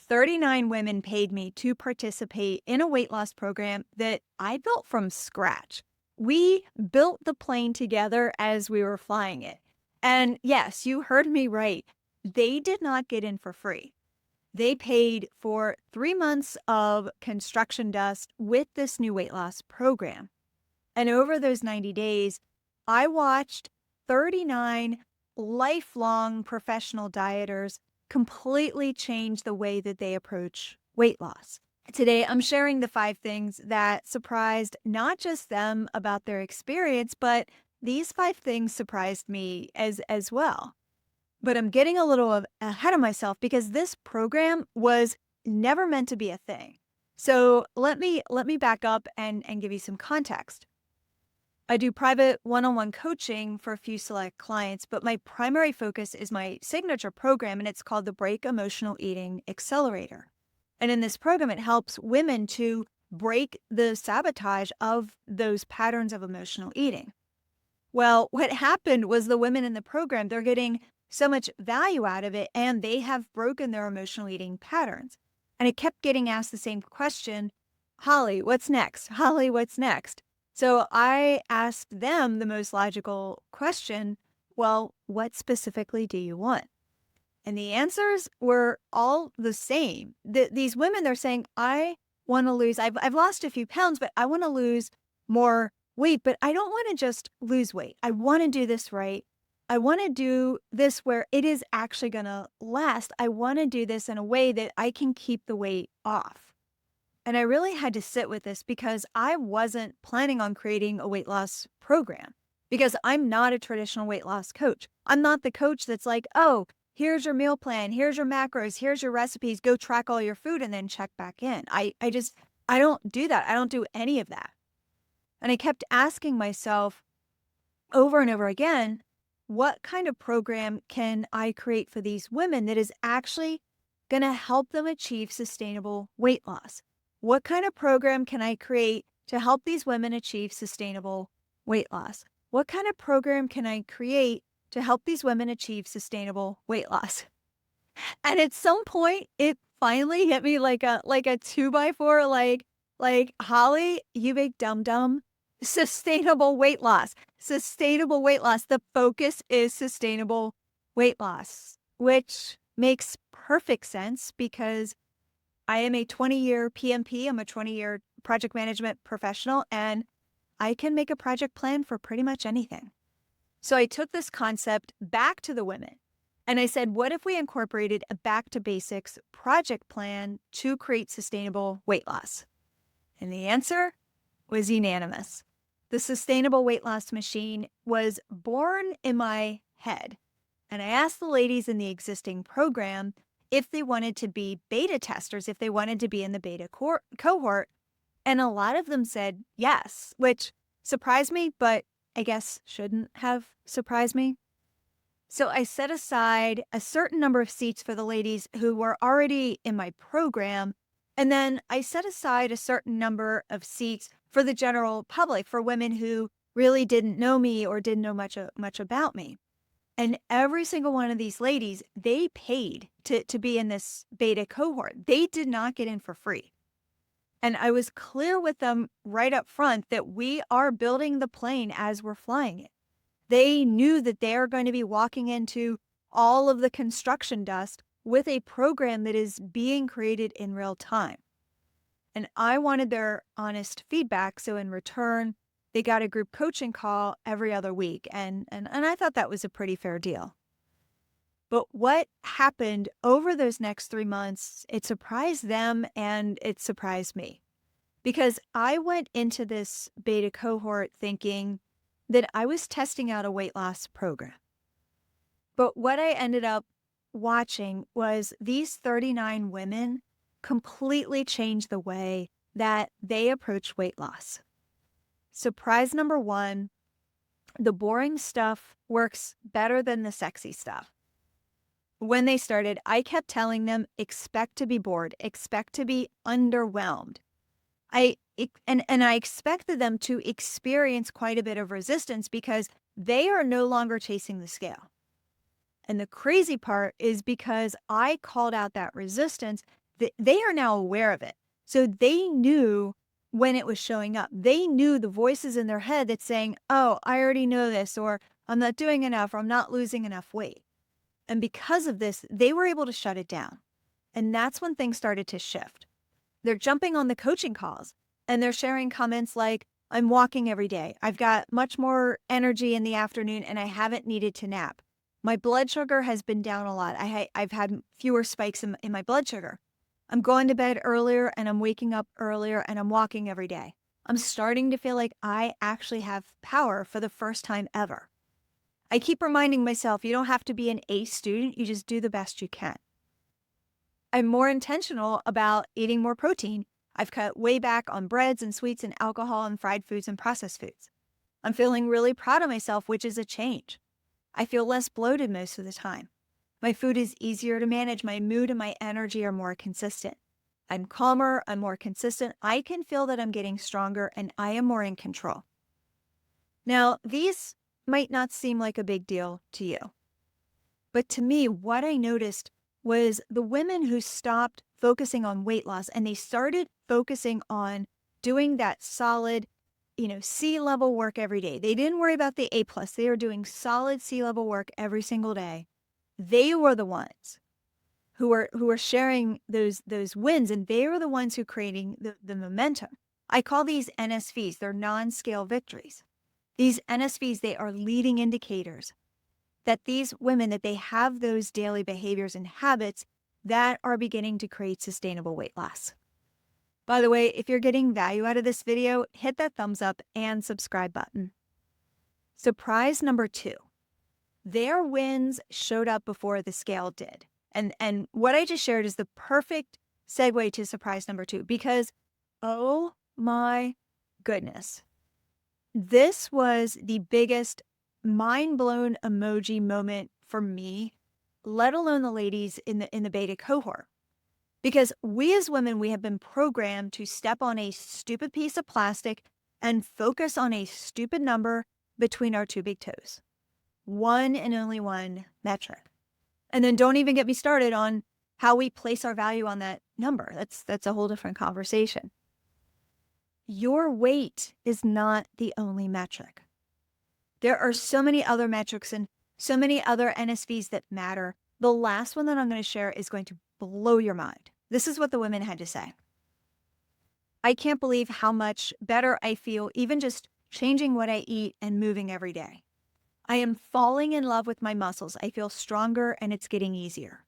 39 women paid me to participate in a weight loss program that I built from scratch. We built the plane together as we were flying it. And yes, you heard me right. They did not get in for free. They paid for 3 months of construction dust with this new weight loss program. And over those 90 days, I watched 39 lifelong professional dieters completely change the way that they approach weight loss. Today, I'm sharing the 5 things that surprised not just them about their experience, but these 5 things surprised me as well. But I'm getting a little ahead of myself because this program was never meant to be a thing. So let me back up and give you some context. I do private one-on-one coaching for a few select clients, but my primary focus is my signature program, and it's called the Break Emotional Eating Accelerator. And in this program, it helps women to break the sabotage of those patterns of emotional eating. Well, what happened was the women in the program, they're getting so much value out of it, and they have broken their emotional eating patterns. And I kept getting asked the same question, Holly, what's next? Holly, what's next? So I asked them the most logical question, well, what specifically do you want? And the answers were all the same. These women, they're saying, I want to lose, I've lost a few pounds, but I want to lose more weight, but I don't want to just lose weight. I want to do this right. I want to do this where it is actually going to last. I want to do this in a way that I can keep the weight off. And I really had to sit with this because I wasn't planning on creating a weight loss program because I'm not a traditional weight loss coach. I'm not the coach that's like, oh, here's your meal plan, here's your macros, here's your recipes, go track all your food and then check back in. I don't do that. I don't do any of that. And I kept asking myself over and over again, what kind of program can I create for these women that is actually going to help them achieve sustainable weight loss? What kind of program can I create to help these women achieve sustainable weight loss? What kind of program can I create to help these women achieve sustainable weight loss? And at some point, it finally hit me like a 2 by 4, like Holly, you big dum dum. Sustainable weight loss. Sustainable weight loss. The focus is sustainable weight loss, which makes perfect sense because I am a 20-year PMP. I'm a 20-year project management professional, and I can make a project plan for pretty much anything. So I took this concept back to the women and I said, what if we incorporated a back to basics project plan to create sustainable weight loss? And the answer was unanimous. The sustainable weight loss machine was born in my head. And I asked the ladies in the existing program if they wanted to be beta testers, if they wanted to be in the beta cohort. And a lot of them said yes, which surprised me, but I guess shouldn't have surprised me. So I set aside a certain number of seats for the ladies who were already in my program. And then I set aside a certain number of seats for the general public, for women who really didn't know me or didn't know much about me. And every single one of these ladies, they paid to be in this beta cohort. They did not get in for free. And I was clear with them right up front that we are building the plane as we're flying it. They knew that they are going to be walking into all of the construction dust with a program that is being created in real time. And I wanted their honest feedback. So in return, they got a group coaching call every other week. And I thought that was a pretty fair deal. But what happened over those next 3 months, it surprised them and it surprised me. Because I went into this beta cohort thinking that I was testing out a weight loss program. But what I ended up watching was these 39 women completely changed the way that they approach weight loss. Surprise number one, the boring stuff works better than the sexy stuff. When they started, I kept telling them, expect to be bored, expect to be underwhelmed. I expected them to experience quite a bit of resistance because they are no longer chasing the scale. And the crazy part is because I called out that resistance, They are now aware of it. So they knew when it was showing up. They knew the voices in their head that's saying, oh, I already know this, or I'm not doing enough, or I'm not losing enough weight. And because of this, they were able to shut it down. And that's when things started to shift. They're jumping on the coaching calls and they're sharing comments like, I'm walking every day. I've got much more energy in the afternoon and I haven't needed to nap. My blood sugar has been down a lot. I've had fewer spikes in my blood sugar. I'm going to bed earlier and I'm waking up earlier and I'm walking every day. I'm starting to feel like I actually have power for the first time ever. I keep reminding myself, you don't have to be an A student. You just do the best you can. I'm more intentional about eating more protein. I've cut way back on breads and sweets and alcohol and fried foods and processed foods. I'm feeling really proud of myself, which is a change. I feel less bloated most of the time. My food is easier to manage. My mood and my energy are more consistent. I'm calmer. I'm more consistent. I can feel that I'm getting stronger and I am more in control. Now, these might not seem like a big deal to you, but to me, what I noticed was the women who stopped focusing on weight loss and they started focusing on doing that solid, C-level work every day. They didn't worry about the A+. They were doing solid C-level work every single day. They were the ones who were sharing those wins, and they were the ones who creating the momentum. I call these NSVs. They're non-scale victories. These NSVs, they are leading indicators that these women, that they have those daily behaviors and habits that are beginning to create sustainable weight loss. By the way, if you're getting value out of this video, hit that thumbs up and subscribe button. Surprise number 2. Their wins showed up before the scale did. And what I just shared is the perfect segue to surprise number 2, because, oh my goodness, this was the biggest mind-blown emoji moment for me, let alone the ladies in the beta cohort. Because we as women, we have been programmed to step on a stupid piece of plastic and focus on a stupid number between our 2 big toes. One and only one metric. And then don't even get me started on how we place our value on that number. That's a whole different conversation. Your weight is not the only metric. There are so many other metrics and so many other NSVs that matter. The last one that I'm going to share is going to blow your mind. This is what the women had to say. I can't believe how much better I feel even just changing what I eat and moving every day. I am falling in love with my muscles. I feel stronger and it's getting easier.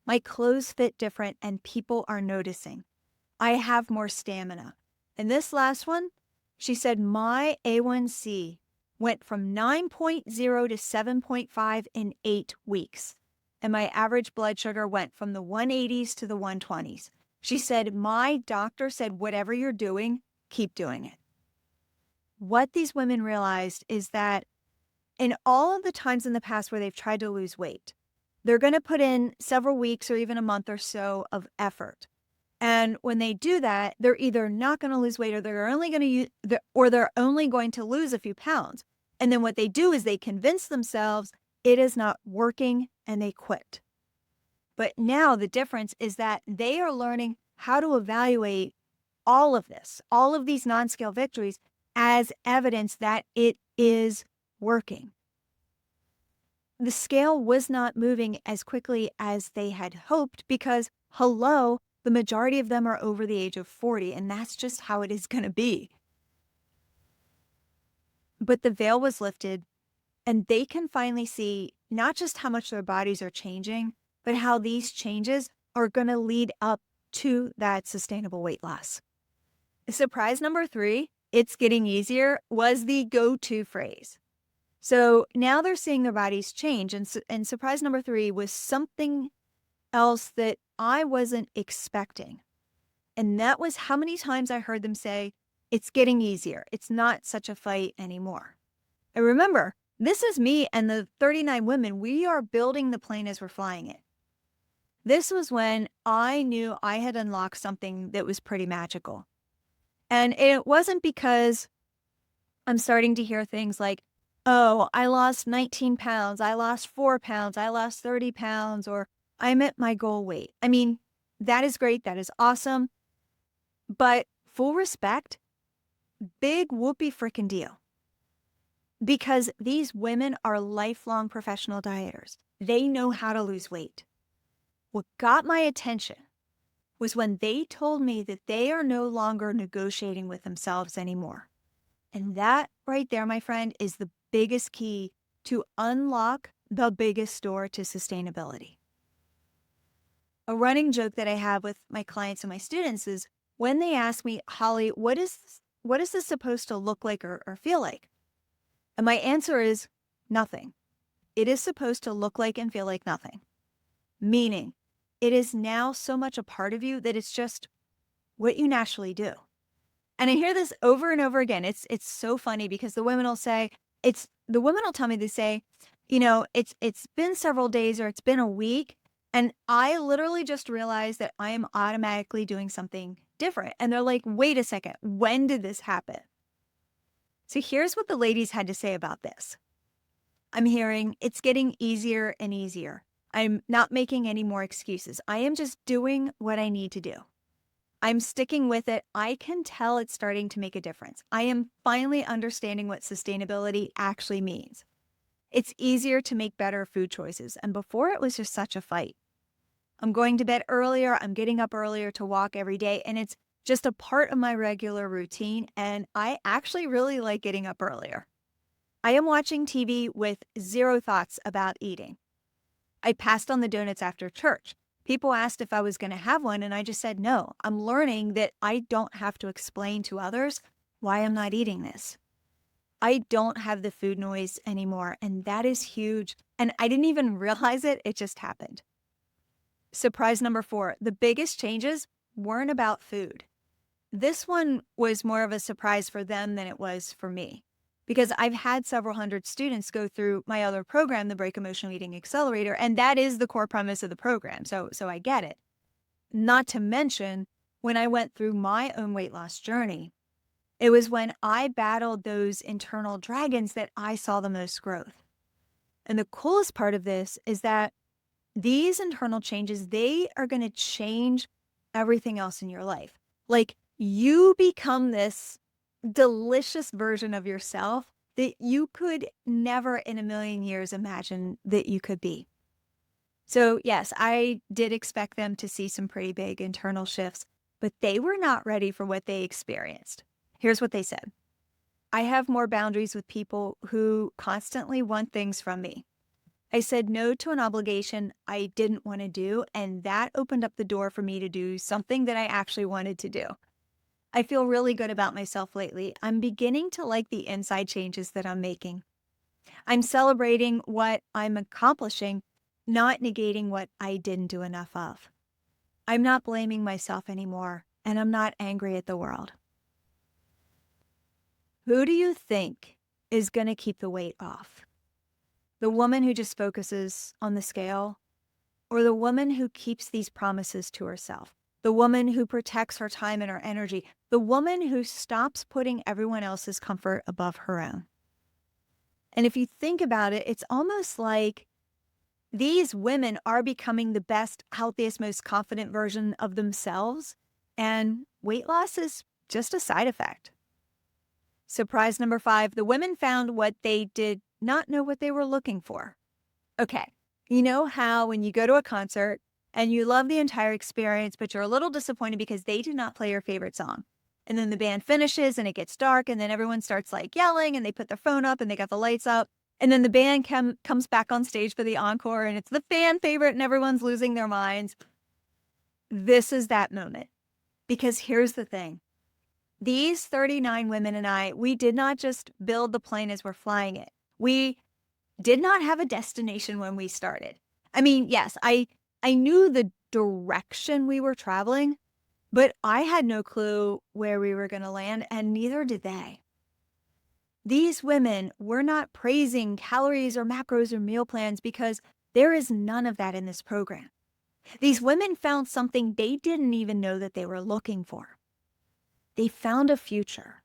My clothes fit different and people are noticing. I have more stamina. And this last one, she said, my A1C went from 9.0 to 7.5 in 8 weeks. And my average blood sugar went from the 180s to the 120s. She said, my doctor said, whatever you're doing, keep doing it. What these women realized is that in all of the times in the past where they've tried to lose weight, they're going to put in several weeks or even a month or so of effort. And when they do that, they're either not going to lose weight or they're only going to lose a few pounds. And then what they do is they convince themselves it is not working and they quit. But now the difference is that they are learning how to evaluate all of this, all of these non-scale victories as evidence that it is working. The scale was not moving as quickly as they had hoped because, hello, the majority of them are over the age of 40, and that's just how it is going to be. But the veil was lifted, and they can finally see not just how much their bodies are changing, but how these changes are going to lead up to that sustainable weight loss. Surprise number 3, it's getting easier, was the go-to phrase. So now they're seeing their bodies change, and surprise number 3 was something else that I wasn't expecting. And that was how many times I heard them say, it's getting easier. It's not such a fight anymore. And remember, this is me and the 39 women. We are building the plane as we're flying it. This was when I knew I had unlocked something that was pretty magical. And it wasn't because I'm starting to hear things like, oh, I lost 19 pounds, I lost 4 pounds, I lost 30 pounds, or I'm at my goal weight. I mean, That is great. That is awesome. But full respect, big whoopee freaking deal. Because these women are lifelong professional dieters. They know how to lose weight. What got my attention was when they told me that they are no longer negotiating with themselves anymore. And that right there, my friend, is the biggest key to unlock the biggest door to sustainability. A running joke that I have with my clients and my students is when they ask me, Holly, what is this supposed to look like or feel like? And my answer is nothing. It is supposed to look like and feel like nothing. Meaning, it is now so much a part of you that it's just what you naturally do. And I hear this over and over again. It's so funny because the women will say, the women will tell me, they say, it's been several days or it's been a week. And I literally just realized that I am automatically doing something different. And they're like, wait a second, when did this happen? So here's what the ladies had to say about this. I'm hearing it's getting easier and easier. I'm not making any more excuses. I am just doing what I need to do. I'm sticking with it. I can tell it's starting to make a difference. I am finally understanding what sustainability actually means. It's easier to make better food choices. And before it was just such a fight. I'm going to bed earlier. I'm getting up earlier to walk every day. And it's just a part of my regular routine. And I actually really like getting up earlier. I am watching TV with zero thoughts about eating. I passed on the donuts after church. People asked if I was going to have one, and I just said no. I'm learning that I don't have to explain to others why I'm not eating this. I don't have the food noise anymore, and that is huge. And I didn't even realize it. It just happened. Surprise number 4, the biggest changes weren't about food. This one was more of a surprise for them than it was for me. Because I've had several hundred students go through my other program, the Break Emotional Eating Accelerator, and that is the core premise of the program. So I get it. Not to mention, when I went through my own weight loss journey, it was when I battled those internal dragons that I saw the most growth. And the coolest part of this is that these internal changes, they are going to change everything else in your life. Like you become this delicious version of yourself that you could never in a million years imagine that you could be. So yes, I did expect them to see some pretty big internal shifts, but they were not ready for what they experienced. Here's what they said. I have more boundaries with people who constantly want things from me. I said no to an obligation I didn't want to do, and that opened up the door for me to do something that I actually wanted to do. I feel really good about myself lately. I'm beginning to like the inside changes that I'm making. I'm celebrating what I'm accomplishing, not negating what I didn't do enough of. I'm not blaming myself anymore, and I'm not angry at the world. Who do you think is going to keep the weight off? The woman who just focuses on the scale, or the woman who keeps these promises to herself? The woman who protects her time and her energy, the woman who stops putting everyone else's comfort above her own. And if you think about it, it's almost like these women are becoming the best, healthiest, most confident version of themselves, and weight loss is just a side effect. Surprise number 5, the women found what they did not know what they were looking for. Okay, you know how when you go to a concert and you love the entire experience, but you're a little disappointed because they did not play your favorite song. And then the band finishes and it gets dark and then everyone starts like yelling and they put their phone up and they got the lights up. And then the band comes back on stage for the encore and it's the fan favorite and everyone's losing their minds. This is that moment. Because here's the thing. These 39 women and I, we did not just build the plane as we're flying it. We did not have a destination when we started. I mean, yes, I knew the direction we were traveling, but I had no clue where we were going to land, and neither did they. These women were not praising calories or macros or meal plans because there is none of that in this program. These women found something they didn't even know that they were looking for. They found a future.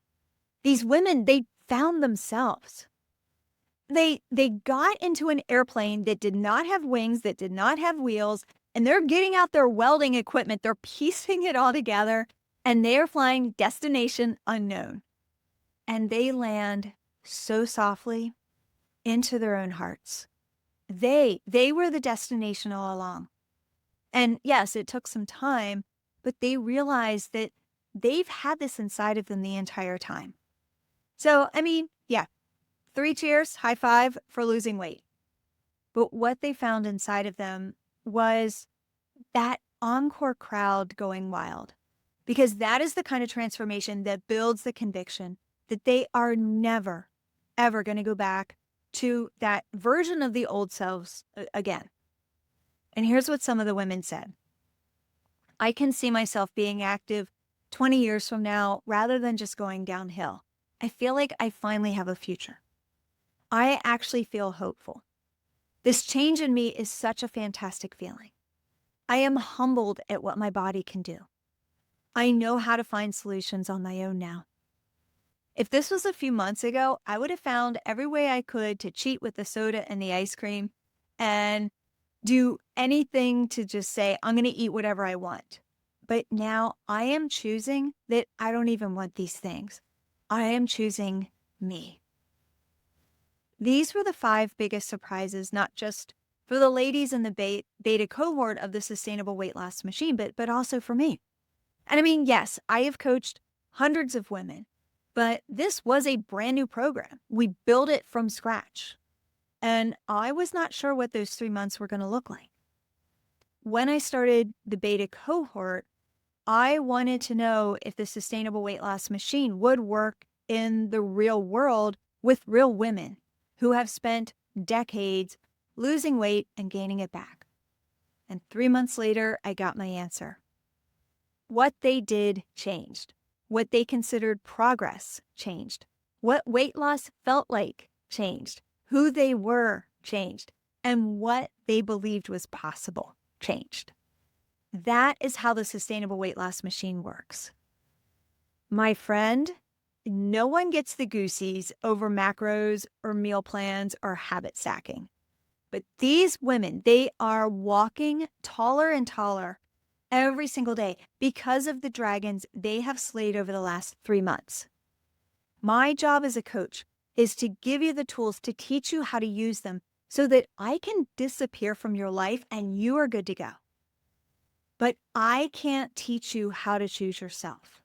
These women, they found themselves. They got into an airplane that did not have wings, that did not have wheels, and they're getting out their welding equipment. They're piecing it all together, and they're flying destination unknown. And they land so softly into their own hearts. They were the destination all along. And yes, it took some time, but they realized that they've had this inside of them the entire time. So, I mean, yeah, 3 cheers, high five for losing weight. But what they found inside of them was that encore crowd going wild, because that is the kind of transformation that builds the conviction that they are never, ever going to go back to that version of the old selves again. And here's what some of the women said. I can see myself being active 20 years from now rather than just going downhill. I feel like I finally have a future. I actually feel hopeful. This change in me is such a fantastic feeling. I am humbled at what my body can do. I know how to find solutions on my own now. If this was a few months ago, I would have found every way I could to cheat with the soda and the ice cream and do anything to just say, I'm going to eat whatever I want. But now I am choosing that I don't even want these things. I am choosing me. These were the 5 biggest surprises, not just for the ladies in the beta cohort of the Sustainable Weight Loss Machine, but also for me. And I mean, yes, I have coached hundreds of women, but this was a brand new program. We built it from scratch. And I was not sure what those 3 months were going to look like. When I started the beta cohort, I wanted to know if the Sustainable Weight Loss Machine would work in the real world with real women who have spent decades losing weight and gaining it back. And 3 months later, I got my answer. What they did changed. What they considered progress changed. What weight loss felt like changed. Who they were changed. And what they believed was possible changed. That is how the Sustainable Weight Loss Machine works. My friend, no one gets the goosies over macros or meal plans or habit stacking. But these women, they are walking taller and taller every single day because of the dragons they have slayed over the last 3 months. My job as a coach is to give you the tools to teach you how to use them so that I can disappear from your life and you are good to go. But I can't teach you how to choose yourself.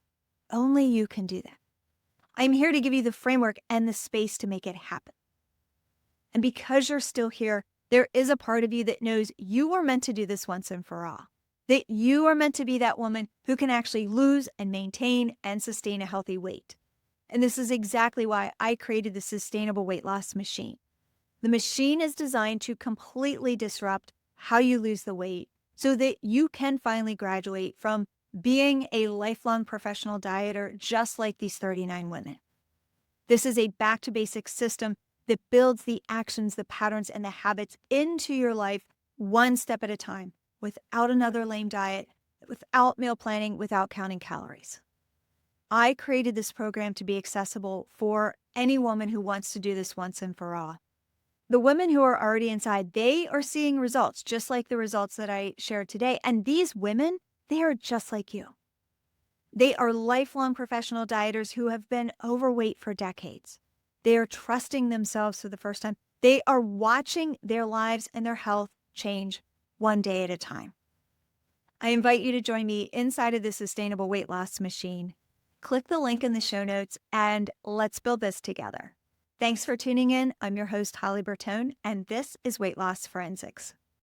Only you can do that. I'm here to give you the framework and the space to make it happen. And because you're still here, there is a part of you that knows you were meant to do this once and for all. That you are meant to be that woman who can actually lose and maintain and sustain a healthy weight. And this is exactly why I created the Sustainable Weight Loss Machine. The machine is designed to completely disrupt how you lose the weight so that you can finally graduate from being a lifelong professional dieter just like these 39 women. This is a back to basics system that builds the actions, the patterns, and the habits into your life one step at a time, without another lame diet, without meal planning, without counting calories. I created this program to be accessible for any woman who wants to do this once and for all. The women who are already inside, they are seeing results, just like the results that I shared today. And these women, they are just like you. They are lifelong professional dieters who have been overweight for decades. They are trusting themselves for the first time. They are watching their lives and their health change one day at a time. I invite you to join me inside of the Sustainable Weight Loss Machine. Click the link in the show notes and let's build this together. Thanks for tuning in. I'm your host, Holly Bertone, and this is Weight Loss Forensics.